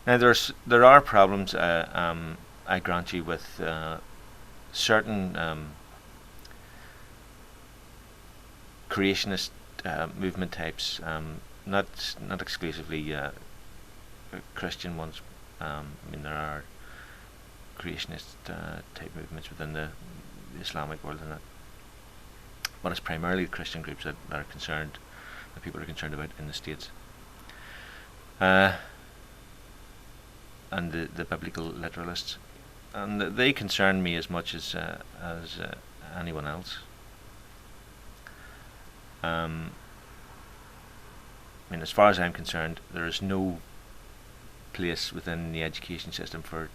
Now there are problems, I grant you, with certain creationist movement types, not exclusively Christian ones. I mean, there are creationist type movements within the Islamic world, and that, but it's primarily the Christian groups that are concerned, that people are concerned about in the States. And the biblical literalists, and they concern me as much as anyone else. I mean, as far as I'm concerned, there is no place within the education system for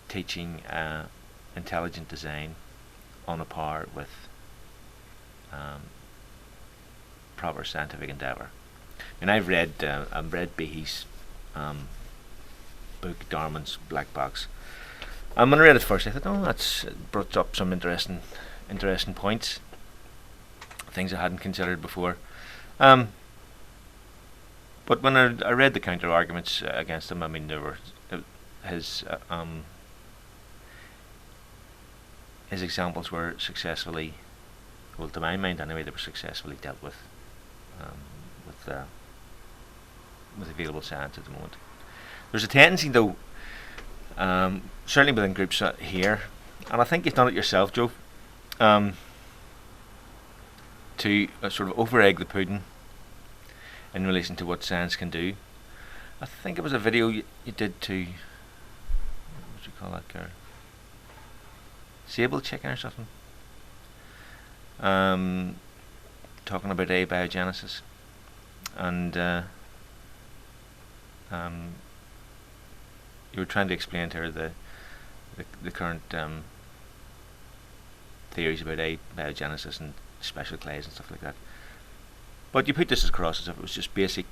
teaching intelligent design on a par with proper scientific endeavour. I mean, I've read Behe's book, Darwin's Black Box. And when I read it first, I thought, oh, that's brought up some interesting points, things I hadn't considered before. But when I read the counter arguments against him, I mean, there were his examples were successfully, well, to my mind anyway, they were successfully dealt with available science at the moment. There's a tendency, though, certainly within groups here, and I think you've done it yourself, Joe, to sort of over-egg the pudding in relation to what science can do. I think it was a video you did to, what do you call that girl? Sable Chicken or something? Talking about abiogenesis, and you were trying to explain to her the current theories about abiogenesis and special clays and stuff like that. But you put this across as if it was just basic,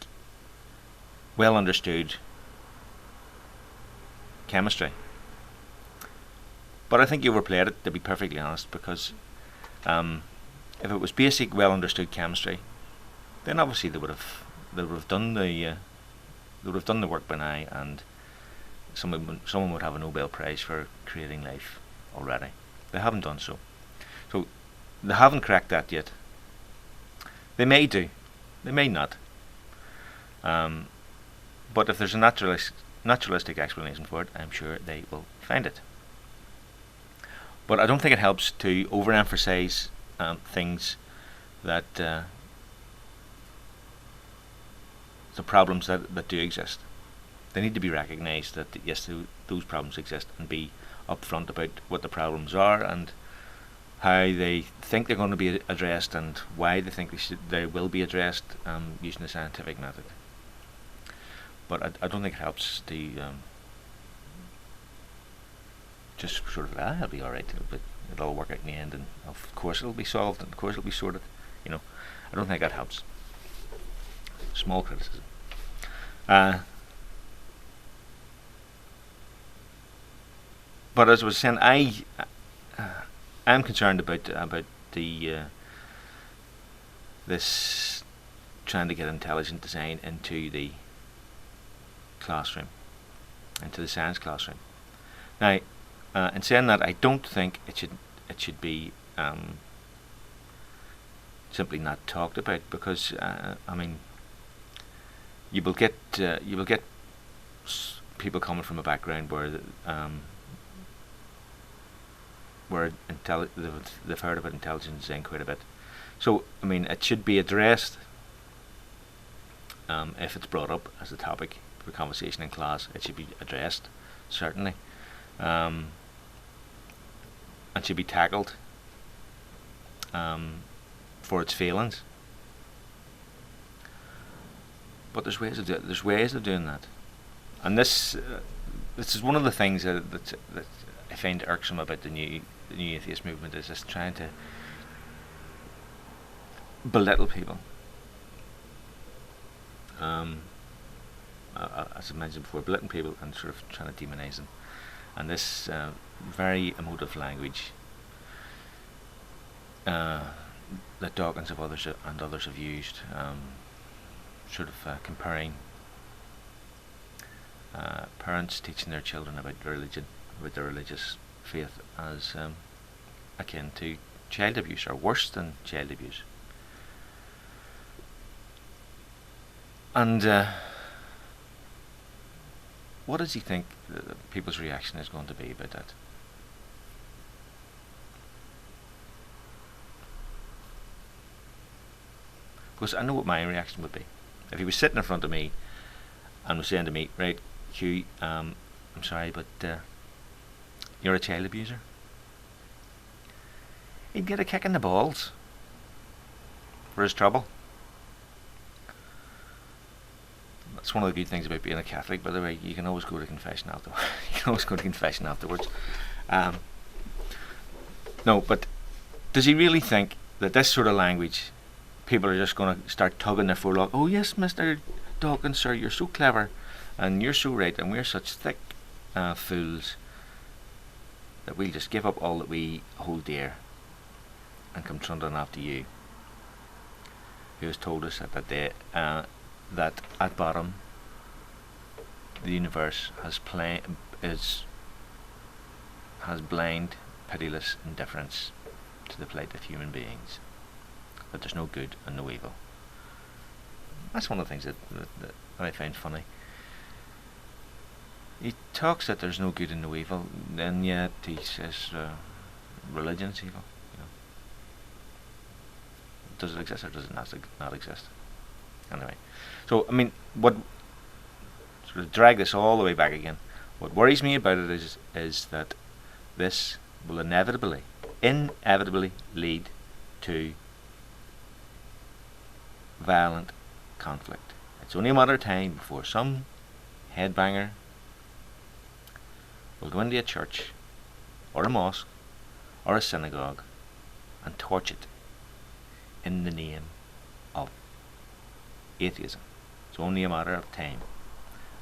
well understood chemistry. But I think you overplayed it, to be perfectly honest, because if it was basic, well understood chemistry, then obviously they would have done the work by now, and someone would have a Nobel Prize for creating life already. They haven't done so. So they haven't cracked that yet. They may do, they may not. But if there's a naturalistic explanation for it, I'm sure they will find it. But I don't think it helps to overemphasize things that the problems that do exist. They need to be recognised that yes, those problems exist, and be upfront about what the problems are and how they think they're going to be addressed, and why they think they will be addressed using the scientific method. But I don't think it helps to just sort of, it'll be alright, it'll all work out in the end, and of course it'll be solved, and of course it'll be sorted. I don't think that helps. Small criticism. But as I was saying, I'm concerned about the this trying to get intelligent design into the classroom, into the science classroom. Now, in saying that, I don't think it should be simply not talked about, because I mean, you will get people coming from a background where they've heard about intelligent design quite a bit. So I mean, it should be addressed if it's brought up as a topic for conversation in class. It should be addressed, certainly, and should be tackled for its failings. But there's ways of doing that, and this is one of the things that I find irksome about the new atheist movement, is just trying to belittle people. As I mentioned before, belittling people and sort of trying to demonise them, and this very emotive language that Dawkins and others have used, sort of comparing parents teaching their children about religion, about their religious faith, as akin to child abuse, or worse than child abuse. And what does he think people's reaction is going to be about that? Because I know what my reaction would be. If he was sitting in front of me and was saying to me, right, Hugh, I'm sorry, but you're a child abuser, he'd get a kick in the balls for his trouble. That's one of the good things about being a Catholic, by the way. You can always go to confession afterwards. You can always go to confession afterwards. No, but does he really think that this sort of language, people are just going to start tugging their forelock? Oh yes, Mr. Dawkins, sir, you're so clever, and you're so right, and we're such thick fools that we'll just give up all that we hold dear and come trundling after you, who has told us that at bottom the universe has blind, pitiless indifference to the plight of human beings, that there's no good and no evil. That's one of the things that I find funny. He talks that there's no good and no evil, and yet he says religion's evil. Does it exist, or does it not exist? Anyway, so I mean, what sort of drag this all the way back again? What worries me about it is that this will inevitably lead to violent conflict. It's only a matter of time before some headbanger will go into a church or a mosque or a synagogue and torch it in the name of atheism. It's only a matter of time.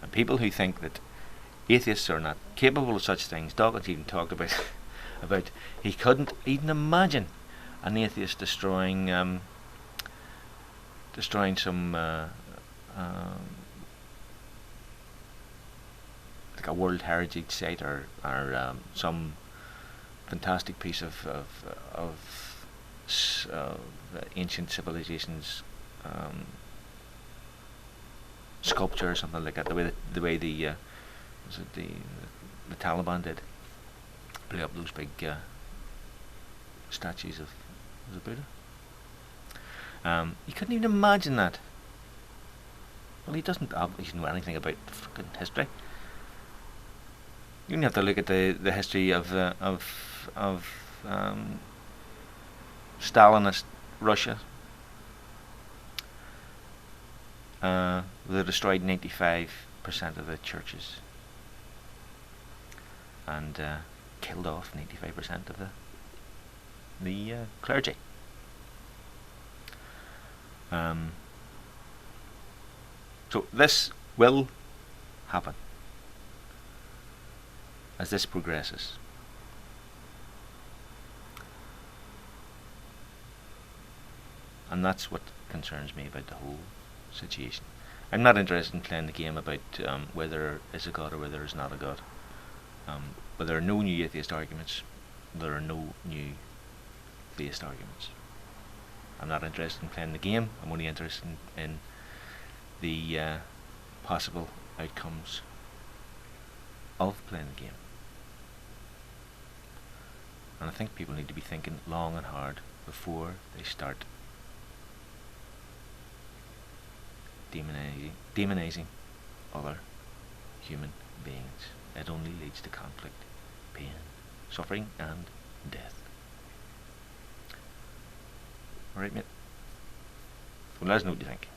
And people who think that atheists are not capable of such things, Dawkins even talked about he couldn't even imagine an atheist destroying some like a World Heritage site or some fantastic piece of ancient civilizations sculpture or something like that. The way the Taliban did, blew up those big statues of, was it Buddha? You couldn't even imagine that. Well, he doesn't obviously know anything about fucking history. You only have to look at the history of Stalinist Russia. They destroyed 95% of the churches and killed off 95% of the clergy. So this will happen as this progresses. And that's what concerns me about the whole situation. I'm not interested in playing the game about whether there is a God or whether there is not a God. But there are no new atheist arguments. There are no new theist arguments. I'm not interested in playing the game. I'm only interested in the possible outcomes of playing the game. And I think people need to be thinking long and hard before they start demonizing other human beings. It only leads to conflict, pain, suffering, and death. Alright, mate? Well, let us know what you think.